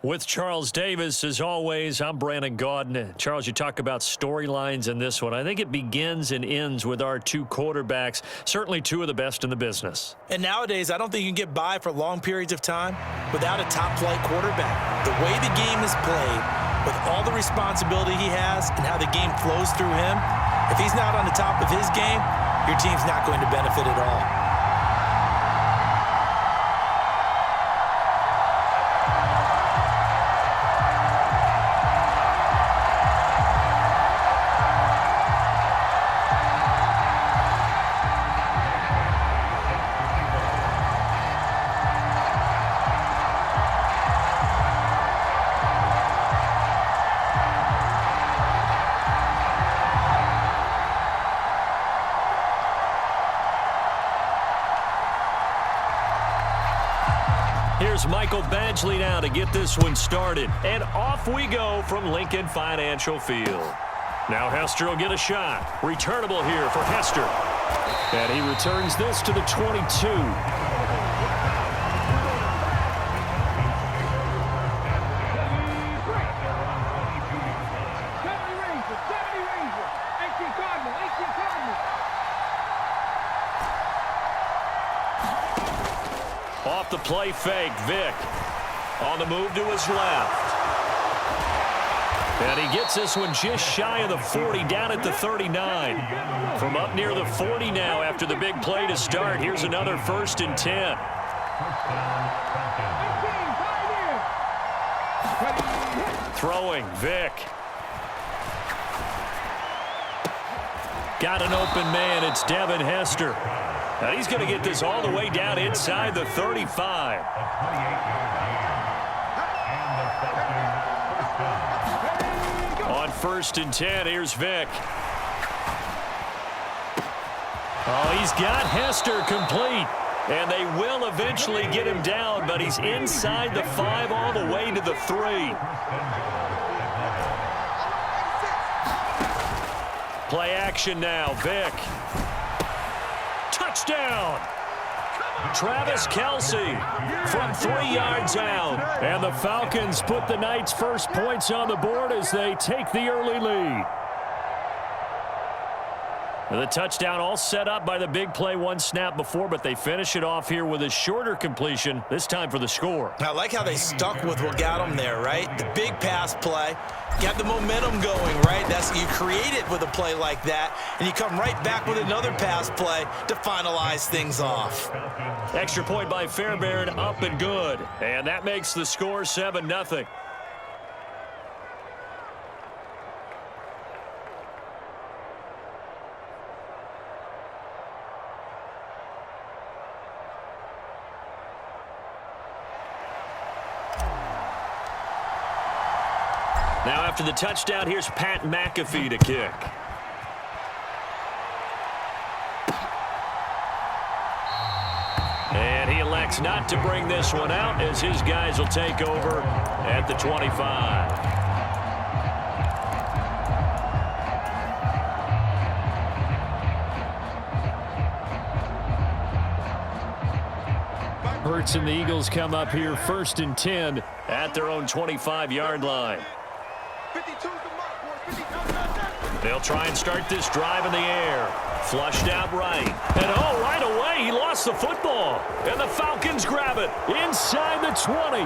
With Charles Davis, as always, I'm Brandon Gaudin. Charles, you talk about storylines in this one. I think it begins and ends with our two quarterbacks, certainly two of the best in the business. And nowadays, I don't think you can get by for long periods of time without a top-flight quarterback. The way the game is played, with all the responsibility he has and how the game flows through him, if he's not on the top of his game, your team's not going to benefit at all. Here's Michael Badgley now to get this one started. And off we go from Lincoln Financial Field. Now Hester will get a shot. Returnable here for Hester. And he returns this to the 22. Off the play fake, Vick. On the move to his left. And he gets this one just shy of the 40, down at the 39. From up near the 40 now after the big play to start. Here's another 1st and 10. Throwing, Vick. Got an open man. It's Devin Hester. And he's going to get this all the way down inside the 35. On 1st and 10, here's Vick. Oh, he's got Hester complete. And they will eventually get him down, but he's inside the 5 all the way to the 3. Play action now, Vick. Touchdown! Travis Kelce from 3 yards out. And the Falcons put the Knights' first points on the board as they take the early lead. And the touchdown all set up by the big play one snap before, but they finish it off here with a shorter completion, this time for the score. I like how they stuck with what got them there, right? The big pass play. Got the momentum going, right? You create it with a play like that, and you come right back with another pass play to finalize things off. Extra point by Fairbairn, up and good. And that makes the score 7-0. Now after the touchdown, here's Pat McAfee to kick. And he elects not to bring this one out as his guys will take over at the 25. Hurts and the Eagles come up here 1st and 10 at their own 25-yard line. They'll try and start this drive in the air. Flushed out right. And oh, right away, he lost the football. And the Falcons grab it inside the 20.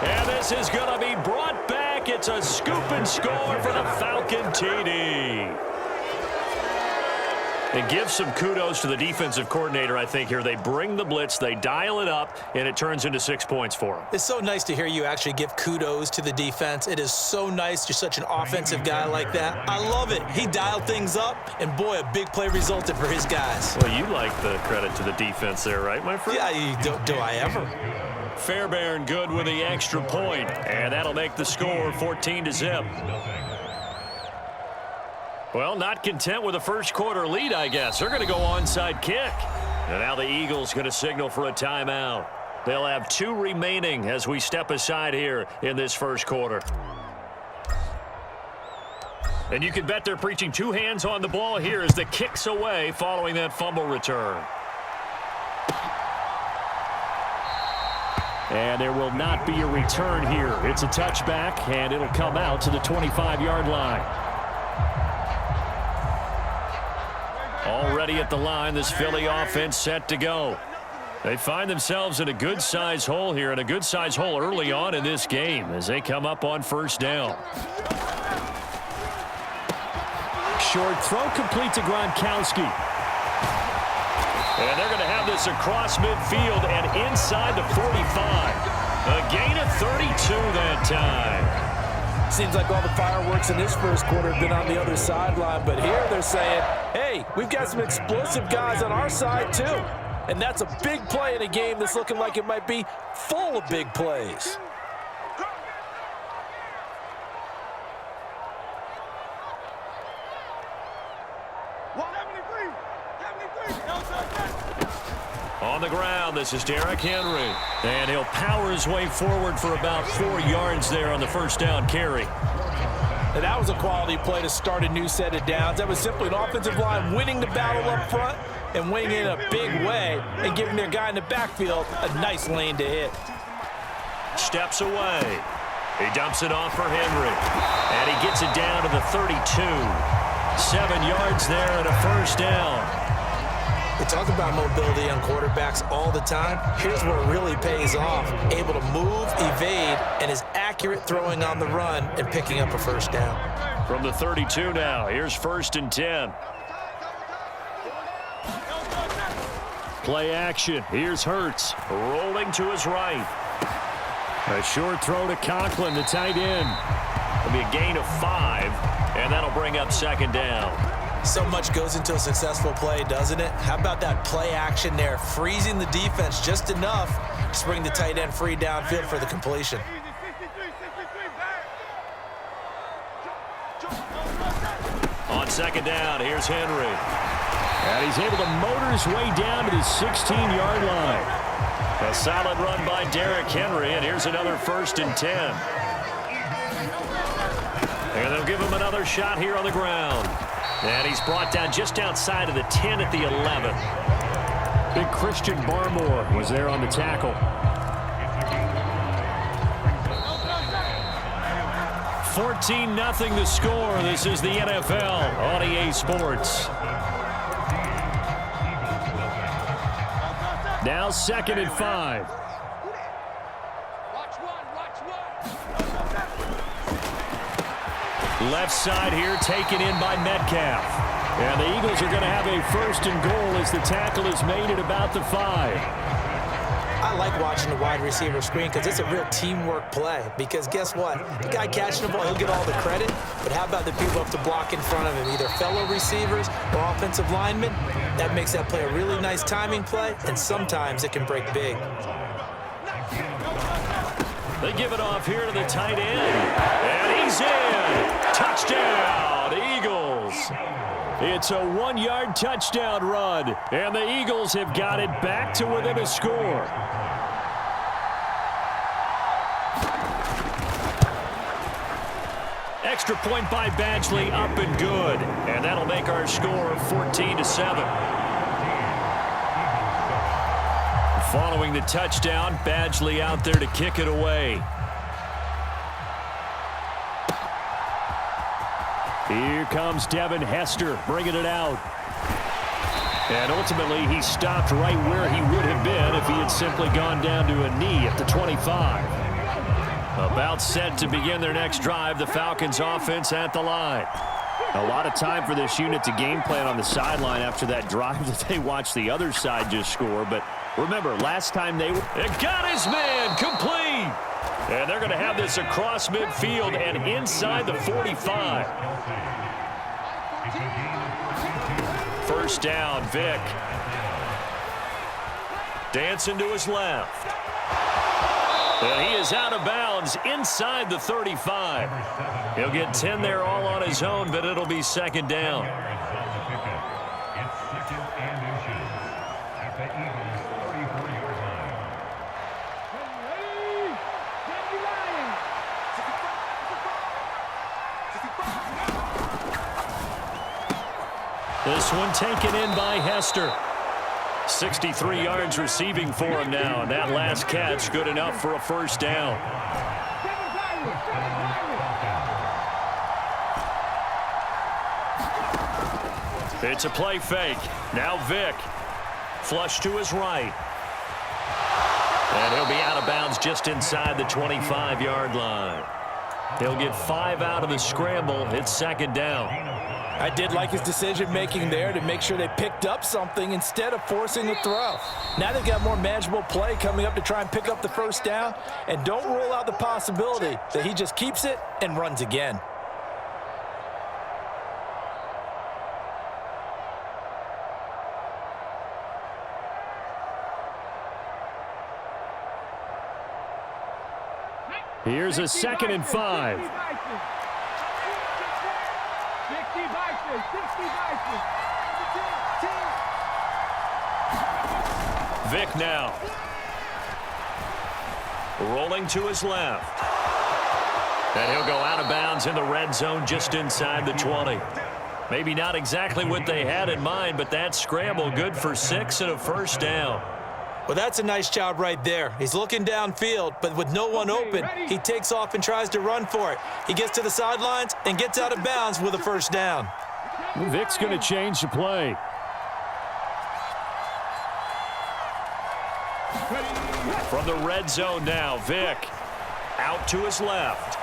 And this is going to be brought back. It's a scoop and score for the Falcon TD. And give some kudos to the defensive coordinator, I think, here. They bring the blitz, they dial it up, and it turns into 6 points for them. It's so nice to hear you actually give kudos to the defense. It is so nice. You're such an offensive guy like that. I love it. He dialed things up, and boy, a big play resulted for his guys. Well, you like the credit to the defense there, right, my friend? Yeah, do I ever? Fairbairn good with the extra point, and that'll make the score 14-0. Well, not content with a first quarter lead, I guess. They're going to go onside kick. And now the Eagles going to signal for a timeout. They'll have 2 remaining as we step aside here in this first quarter. And you can bet they're preaching 2 hands on the ball here as the kick's away following that fumble return. And there will not be a return here. It's a touchback, and it'll come out to the 25-yard line. Already at the line, this Philly offense set to go. They find themselves in a good-sized hole here, and a good-sized hole early on in this game as they come up on first down. Short throw complete to Gronkowski. And they're going to have this across midfield and inside the 45. A gain of 32 that time. Seems like all the fireworks in this first quarter have been on the other sideline, but here they're saying, hey, we've got some explosive guys on our side too. And that's a big play in a game that's looking like it might be full of big plays. On the ground, this is Derrick Henry. And he'll power his way forward for about 4 yards there on the first down carry. And that was a quality play to start a new set of downs. That was simply an offensive line winning the battle up front and winning in a big way and giving their guy in the backfield a nice lane to hit. Steps away. He dumps it off for Henry. And he gets it down to the 32. 7 yards there and a first down. We talk about mobility on quarterbacks all the time. Here's where it really pays off. Able to move, evade, and is accurate throwing on the run and picking up a first down. From the 32 now, here's 1st and 10. Play action. Here's Hurts. Rolling to his right. A short throw to Conklin, the tight end. It'll be a gain of 5, and that'll bring up 2nd down. So much goes into a successful play, doesn't it? How about that play action there? Freezing the defense just enough to bring the tight end free downfield for the completion. On 2nd down, here's Henry. And he's able to motor his way down to the 16-yard line. A solid run by Derrick Henry, and here's another 1st and 10. And they'll give him another shot here on the ground. And he's brought down just outside of the 10 at the 11. Big Christian Barmore was there on the tackle. 14-0 the score. This is the NFL on EA Sports. Now 2nd and 5. Left side here taken in by Metcalf. And the Eagles are going to have a 1st and goal as the tackle is made at about the 5. I like watching the wide receiver screen because it's a real teamwork play. Because guess what? The guy catching the ball, he'll get all the credit. But how about the people up to block in front of him, either fellow receivers or offensive linemen? That makes that play a really nice timing play, and sometimes it can break big. They give it off here to the tight end. And he's in. Touchdown, Eagles. It's a 1-yard touchdown run. And the Eagles have got it back to within a score. Extra point by Badgley, up and good. And that'll make our score 14-7. Following the touchdown, Badgley out there to kick it away. Here comes Devin Hester bringing it out. And ultimately, he stopped right where he would have been if he had simply gone down to a knee at the 25. About set to begin their next drive, the Falcons offense at the line. A lot of time for this unit to game plan on the sideline after that drive that they watched the other side just score. But remember, last time they got his man complete. And they're going to have this across midfield and inside the 45. 1st down, Vick. Dancing to his left. And he is out of bounds inside the 35. He'll get 10 there all on his own, but it'll be 2nd down. This one taken in by Hester. 63 yards receiving for him now, and that last catch good enough for a first down. It's a play fake. Now Vick. Flush to his right. And he'll be out of bounds just inside the 25-yard line. He'll get 5 out of the scramble. It's second down. I did like his decision-making there to make sure they picked up something instead of forcing a throw. Now they've got more manageable play coming up to try and pick up the first down. And don't rule out the possibility that he just keeps it and runs again. Here's a 2nd and 5. Vick now. Rolling to his left. And he'll go out of bounds in the red zone just inside the 20. Maybe not exactly what they had in mind, but that scramble good for 6 and a first down. Well, that's a nice job right there. He's looking downfield, but with no one open, he takes off and tries to run for it. He gets to the sidelines and gets out of bounds with a first down. Vick's going to change the play. From the red zone now, Vick out to his left.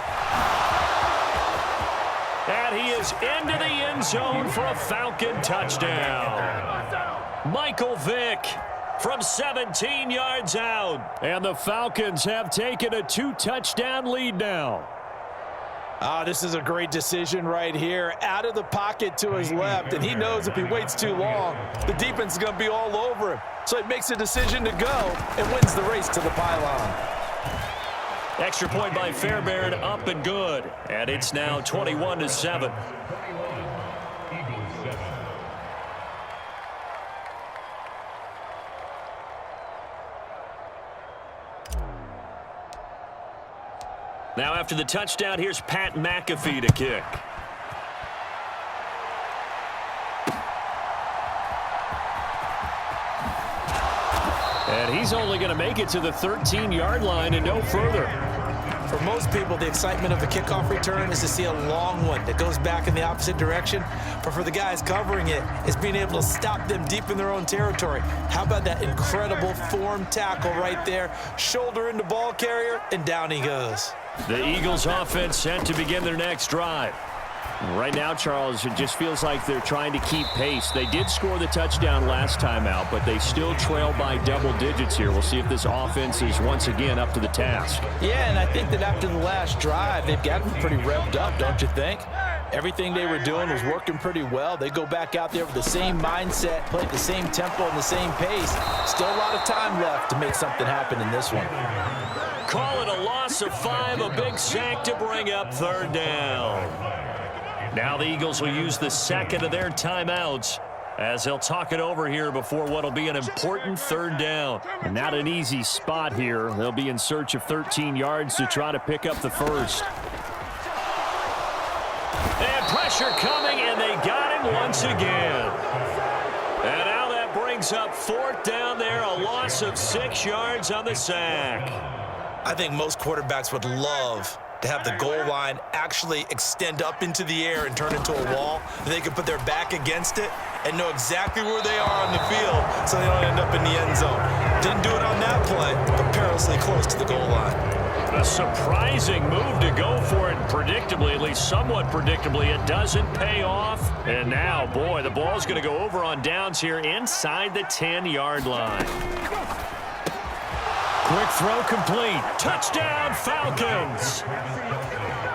And he is into the end zone for a Falcon touchdown. Michael Vick from 17 yards out. And the Falcons have taken a 2-touchdown lead now. This is a great decision right here. Out of the pocket to his left, and he knows if he waits too long, the defense is going to be all over him. So he makes a decision to go and wins the race to the pylon. Extra point by Fairbairn, up and good. And it's now 21-7. Now after the touchdown, here's Pat McAfee to kick. And he's only going to make it to the 13-yard line and no further. For most people, the excitement of a kickoff return is to see a long one that goes back in the opposite direction. But for the guys covering it, it's being able to stop them deep in their own territory. How about that incredible form tackle right there? Shoulder into ball carrier, and down he goes. The Eagles offense set to begin their next drive. Right now, Charles, it just feels like they're trying to keep pace. They did score the touchdown last time out, but they still trail by double digits here. We'll see if this offense is once again up to the task. Yeah, and I think that after the last drive, they've got them pretty revved up, don't you think? Everything they were doing was working pretty well. They go back out there with the same mindset, play at the same tempo and the same pace. Still a lot of time left to make something happen in this one. Call it a loss of 5, a big sack to bring up third down. Now the Eagles will use the second of their timeouts as they'll talk it over here before what will be an important third down. And not an easy spot here. They'll be in search of 13 yards to try to pick up the first. And pressure coming, and they got him once again. And now that brings up fourth down there, a loss of 6 yards on the sack. I think most quarterbacks would love to have the goal line actually extend up into the air and turn into a wall. They can put their back against it and know exactly where they are on the field so they don't end up in the end zone. Didn't do it on that play, but perilously close to the goal line. A surprising move to go for it predictably, at least somewhat predictably. It doesn't pay off. And now, boy, the ball's going to go over on downs here inside the 10-yard line. Quick throw complete. Touchdown, Falcons.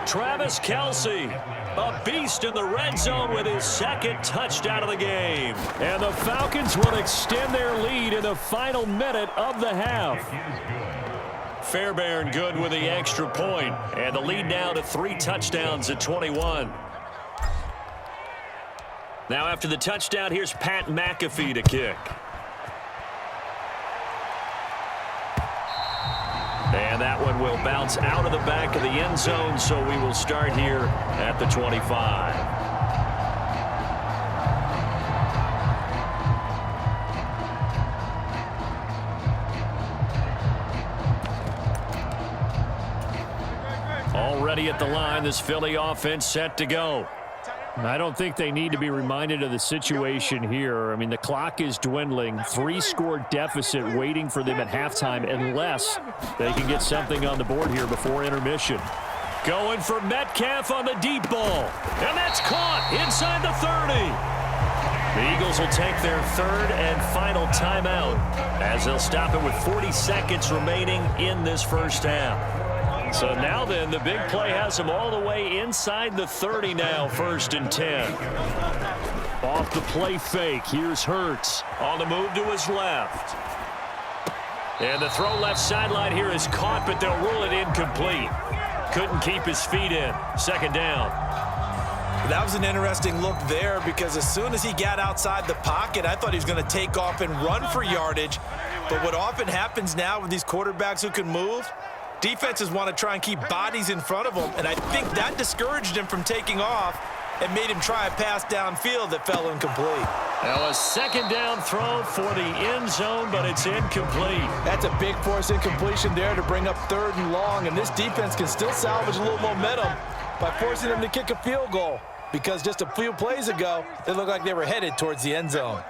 Travis Kelce, a beast in the red zone with his second touchdown of the game. And the Falcons will extend their lead in the final minute of the half. Fairbairn good with the extra point. And the lead now to 3 touchdowns at 21. Now after the touchdown, here's Pat McAfee to kick. And that one will bounce out of the back of the end zone, so we will start here at the 25. ready at the line. This Philly offense set to go. I don't think they need to be reminded of the situation here. I mean, the clock is dwindling. 3-score deficit waiting for them at halftime unless they can get something on the board here before intermission. Going for Metcalf on the deep ball. And that's caught inside the 30. The Eagles will take their third and final timeout as they'll stop it with 40 seconds remaining in this first half. So now then, the big play has them all the way inside the 30 now, 1st and 10. Off the play fake, here's Hurts. On the move to his left. And the throw left sideline here is caught, but they'll rule it incomplete. Couldn't keep his feet in. 2nd down. That was an interesting look there because as soon as he got outside the pocket, I thought he was going to take off and run for yardage. But what often happens now with these quarterbacks who can move, defenses want to try and keep bodies in front of them, and I think that discouraged him from taking off and made him try a pass downfield that fell incomplete. Now a 2nd down throw for the end zone, but it's incomplete. That's a big forced incompletion there to bring up 3rd and long, and this defense can still salvage a little momentum by forcing them to kick a field goal because just a few plays ago, they looked like they were headed towards the end zone.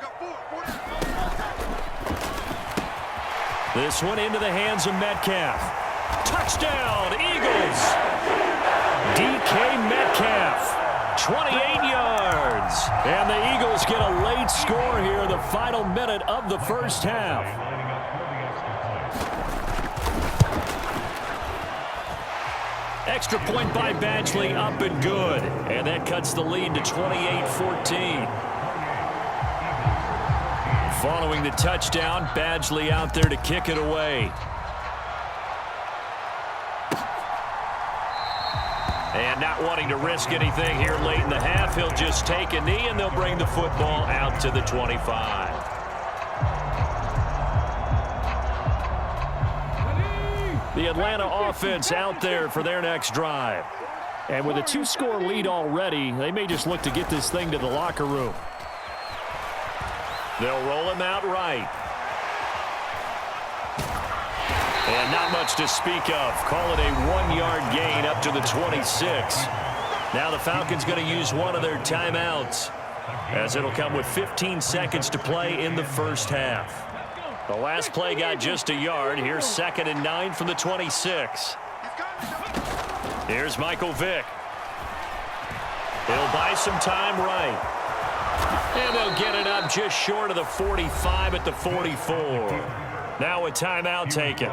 This one into the hands of Metcalf. Touchdown, Eagles! DK Metcalf, 28 yards. And the Eagles get a late score here in the final minute of the first half. Extra point by Badgley, up and good. And that cuts the lead to 28-14. Following the touchdown, Badgley out there to kick it away. And not wanting to risk anything here late in the half, he'll just take a knee and they'll bring the football out to the 25. The Atlanta offense out there for their next drive. And with a 2-score lead already, they may just look to get this thing to the locker room. They'll roll him out right. And not much to speak of. Call it a 1-yard gain up to the 26. Now the Falcons going to use one of their timeouts as it'll come with 15 seconds to play in the first half. The last play got just a yard. Here's 2nd and 9 from the 26. Here's Michael Vick. He'll buy some time right. And they'll get it up just short of the 45 at the 44. Now a timeout taken.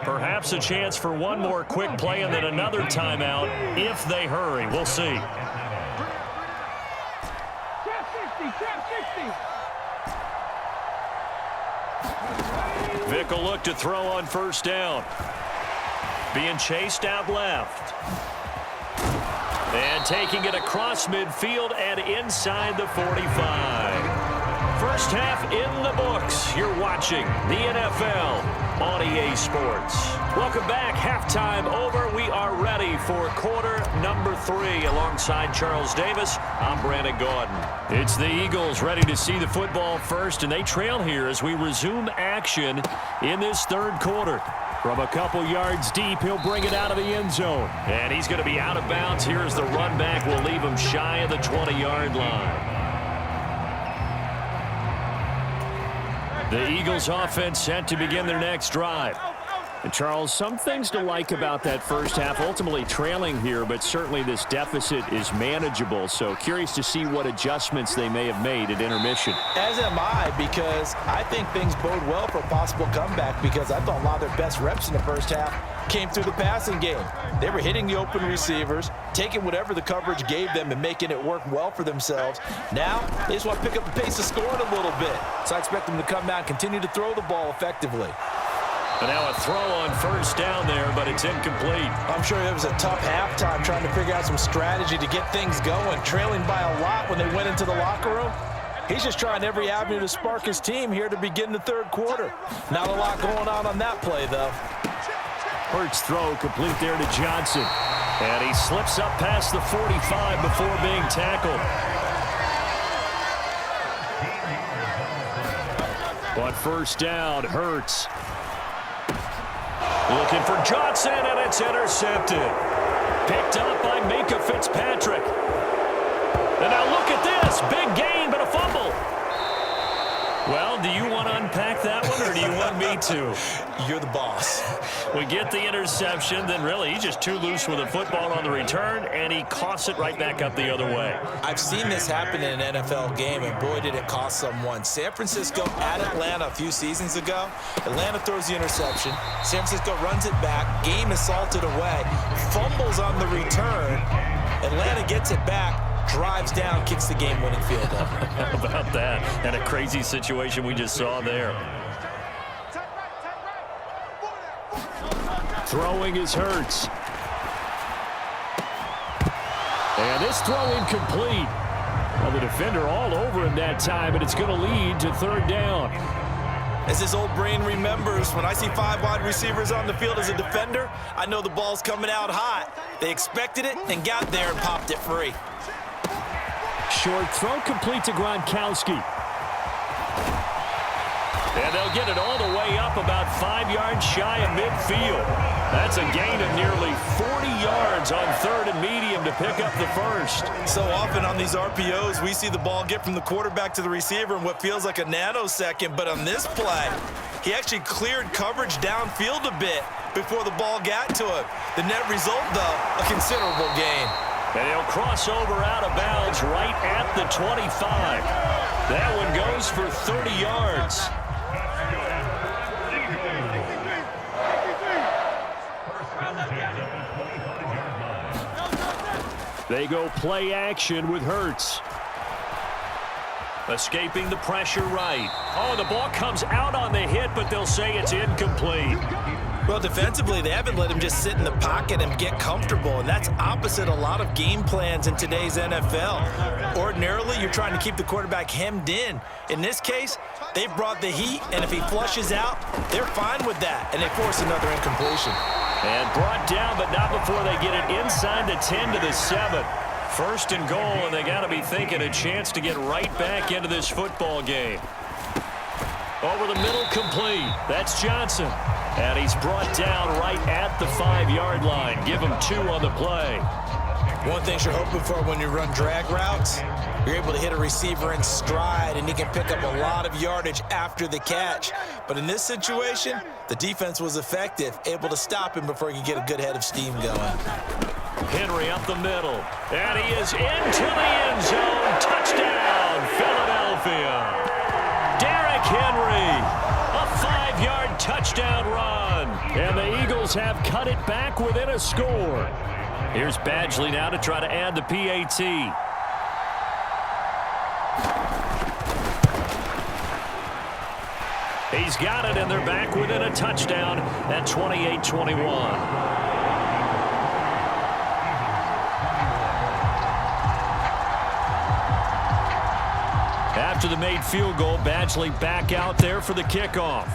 Perhaps a chance for one more quick play and then another timeout if they hurry. We'll see. Vick will look to throw on 1st down. Being chased out left. And taking it across midfield and inside the 45. First half in the books. You're watching the NFL on EA Sports. Welcome back. Halftime over. We are ready for quarter number 3. Alongside Charles Davis, I'm Brandon Gordon. It's the Eagles ready to see the football first, and they trail here as we resume action in this 3rd quarter. From a couple yards deep, he'll bring it out of the end zone. And he's going to be out of bounds. Here's the run back. We'll leave him shy of the 20-yard line. The Eagles offense set to begin their next drive. And Charles, some things to like about that first half. Ultimately trailing here, but certainly this deficit is manageable. So curious to see what adjustments they may have made at intermission. As am I, because I think things bode well for a possible comeback because I thought a lot of their best reps in the first half came through the passing game. They were hitting the open receivers, taking whatever the coverage gave them and making it work well for themselves. Now, they just want to pick up the pace of scoring a little bit. So I expect them to come out and continue to throw the ball effectively. But now a throw on 1st down there, but it's incomplete. I'm sure it was a tough halftime trying to figure out some strategy to get things going, trailing by a lot when they went into the locker room. He's just trying every avenue to spark his team here to begin the 3rd quarter. Not a lot going on that play, though. Hurts throw complete there to Johnson. And he slips up past the 45 before being tackled. But 1st down, Hurts. Looking for Johnson, and it's intercepted. Picked up by Minka Fitzpatrick. And now look at this. Big gain, but a fumble. Well, do you want to unpack that one, or do you want me to? You're the boss. We get the interception, then really he's just too loose with the football on the return, and he coughs it right back up the other way. I've seen this happen in an NFL game, and boy, did it cost someone. San Francisco at Atlanta a few seasons ago. Atlanta throws the interception. San Francisco runs it back. Game is salted away. Fumbles on the return. Atlanta gets it back. Drives down, kicks the game-winning field goal. How about that? And a crazy situation we just saw there. Throwing is Hurts. And this throw incomplete. Well, the defender all over him that time, and it's going to lead to third down. As his old brain remembers, when I see 5 wide receivers on the field as a defender, I know the ball's coming out hot. They expected it and got there and popped it free. Short throw complete to Gronkowski. And they'll get it all the way up about 5 yards shy of midfield. That's a gain of nearly 40 yards on third and medium to pick up the first. So often on these RPOs, we see the ball get from the quarterback to the receiver in what feels like a nanosecond. But on this play, he actually cleared coverage downfield a bit before the ball got to him. The net result, though, a considerable gain. And he'll cross over out of bounds right at the 25. That one goes for 30 yards. They go play action with Hurts. Escaping the pressure right. Oh, the ball comes out on the hit, but they'll say it's incomplete. Well, defensively, they haven't let him just sit in the pocket and get comfortable, and that's opposite a lot of game plans in today's NFL. Ordinarily, you're trying to keep the quarterback hemmed in. In this case, they've brought the heat, and if he flushes out, they're fine with that, and they force another incompletion. And brought down, but not before they get it inside the 10 to the 7. First and goal, and they got to be thinking a chance to get right back into this football game. Over the middle, complete. That's Johnson. And he's brought down right at the 5-yard line. Give him 2 on the play. One thing you're hoping for when you run drag routes, you're able to hit a receiver in stride, and he can pick up a lot of yardage after the catch. But in this situation, the defense was effective, able to stop him before he could get a good head of steam going. Henry up the middle. And he is into the end zone. Touchdown, Philadelphia. Derrick Henry. A 5-yard touchdown run. And the Eagles have cut it back within a score. Here's Badgley now to try to add the PAT. He's got it, and they're back within a touchdown at 28-21. After the made field goal, Badgley back out there for the kickoff.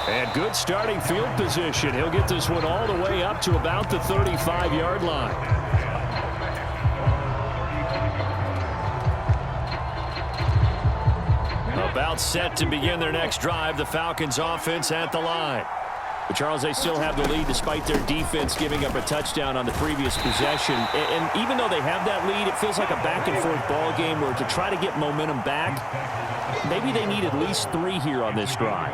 And good starting field position. He'll get this one all the way up to about the 35-yard line. About set to begin their next drive. The Falcons offense at the line. But Charles, they still have the lead despite their defense giving up a touchdown on the previous possession. And even though they have that lead, it feels like a back-and-forth ball game where to try to get momentum back, maybe they need at least 3 here on this drive.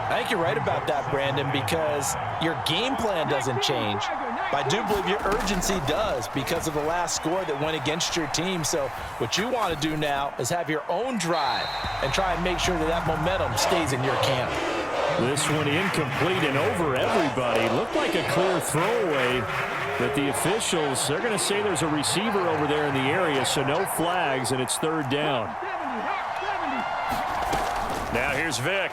I think you're right about that, Brandon, because your game plan doesn't change. But I do believe your urgency does because of the last score that went against your team. So what you want to do now is have your own drive and try and make sure that that momentum stays in your camp. This one incomplete and over everybody. Looked like a clear throwaway, but the officials, they're going to say there's a receiver over there in the area, so no flags, and it's third down. Now here's Vick.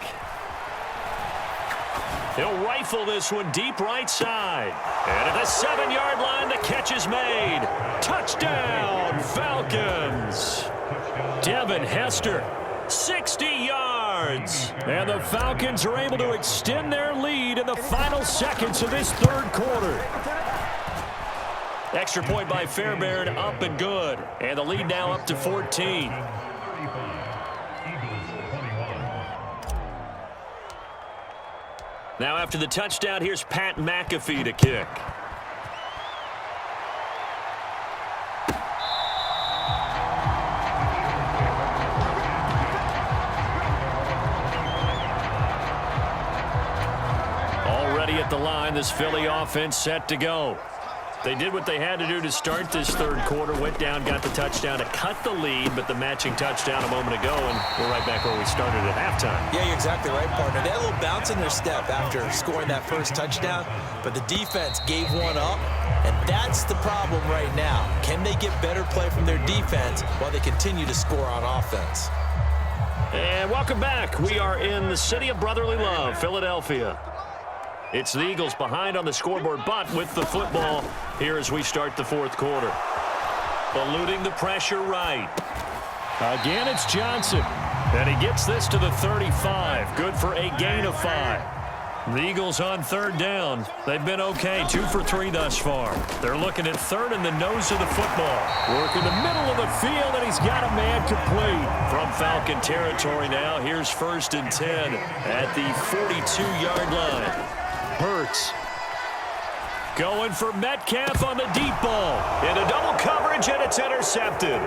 He'll rifle this one deep right side. And at the 7-yard line, the catch is made. Touchdown, Falcons. Devin Hester, 60 yards. And the Falcons are able to extend their lead in the final seconds of this third quarter. Extra point by Fairbairn, up and good. And the lead now up to 14. Now after the touchdown, here's Pat McAfee to kick. Already at the line, this Philly offense set to go. They did what they had to do to start this third quarter, went down, got the touchdown to cut the lead, but the matching touchdown a moment ago, and we're right back where we started at halftime. Yeah, you're exactly right, partner. They had a little bounce in their step after scoring that first touchdown, but the defense gave one up, and that's the problem right now. Can they get better play from their defense while they continue to score on offense? And welcome back. We are in the city of brotherly love, Philadelphia. It's the Eagles behind on the scoreboard, but with the football here as we start the fourth quarter. Eluding the pressure right. Again, it's Johnson. And he gets this to the 35. Good for a gain of 5. The Eagles on third down. They've been okay, 2 for 3 thus far. They're looking at third in the nose of the football. Work in the middle of the field, and he's got a man complete. From Falcon territory now, here's 1st and 10 at the 42-yard line. Hurts. Going for Metcalf on the deep ball. Into double coverage, and it's intercepted.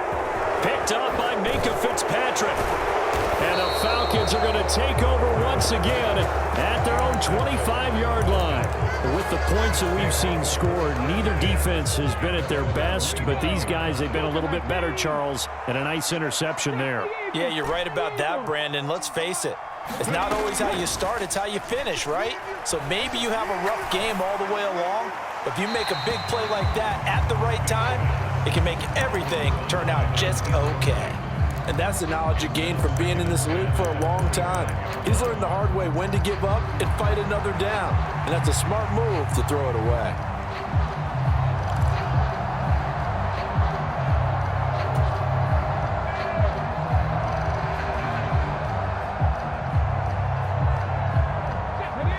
Picked up by Minka Fitzpatrick. And the Falcons are going to take over once again at their own 25-yard line. With the points that we've seen scored, neither defense has been at their best, but these guys have been a little bit better, Charles, and a nice interception there. Yeah, you're right about that, Brandon. Let's face it. It's not always how you start, it's how you finish, right? So maybe you have a rough game all the way along, but if you make a big play like that at the right time, it can make everything turn out just okay. And that's the knowledge you gain from being in this league for a long time. He's learned the hard way when to give up and fight another down. And that's a smart move to throw it away.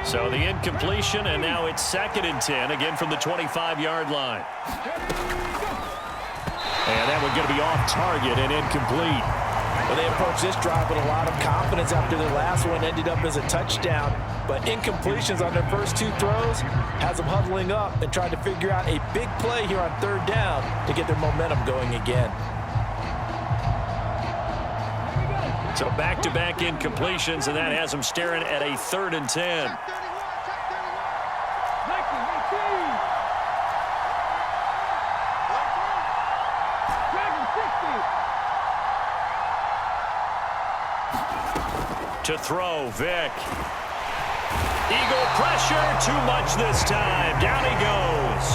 So the incompletion, and now it's 2nd and 10, again from the 25-yard line. And that one going to be off target and incomplete. Well, they approached this drive with a lot of confidence after their last one ended up as a touchdown. But incompletions on their first 2 throws has them huddling up and trying to figure out a big play here on third down to get their momentum going again. So back-to-back incompletions, and that has them staring at a 3rd and 10. To throw, Vick. Eagle pressure, too much this time. Down he goes.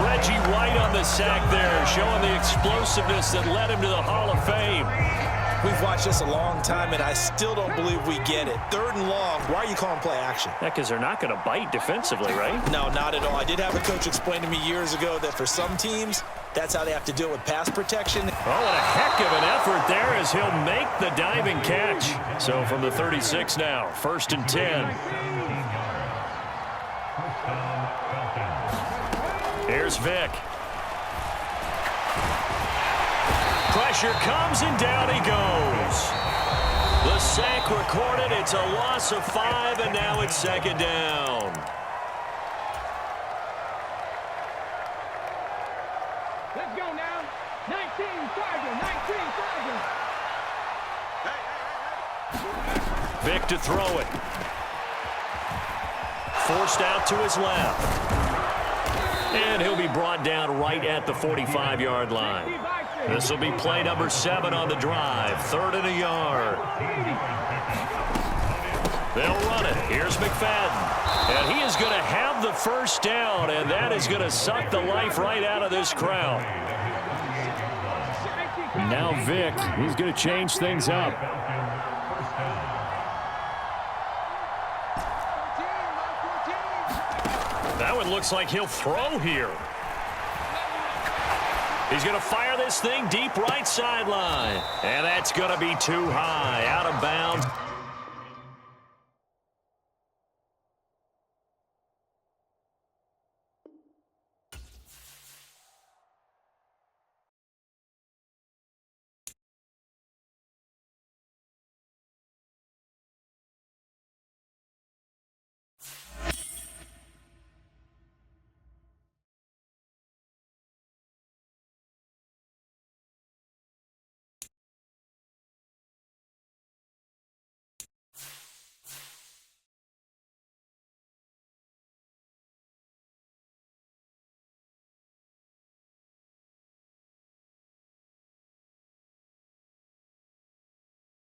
Reggie White on the sack there, showing the explosiveness that led him to the Hall of Fame. We've watched this a long time, and I still don't believe we get it. 3rd and long, why are you calling play action? Yeah, because they're not going to bite defensively, right? No, not at all. I did have a coach explain to me years ago that for some teams, that's how they have to deal with pass protection. Oh, and a heck of an effort there as he'll make the diving catch. So from the 36 now, 1st and 10. Here's Vick. Pressure comes, and down he goes. The sack recorded. It's a loss of 5, and now it's 2nd down. Let's go now. 19, Tiger, 19, Tiger. Vick to throw it. Forced out to his left. And he'll be brought down right at the 45-yard line. This will be play number 7 on the drive. 3rd and a yard. They'll run it. Here's McFadden. And he is going to have the first down, and that is going to suck the life right out of this crowd. Now Vick, he's going to change things up. That one looks like he'll throw here. He's going to fire this thing deep right sideline. And that's going to be too high, out of bounds.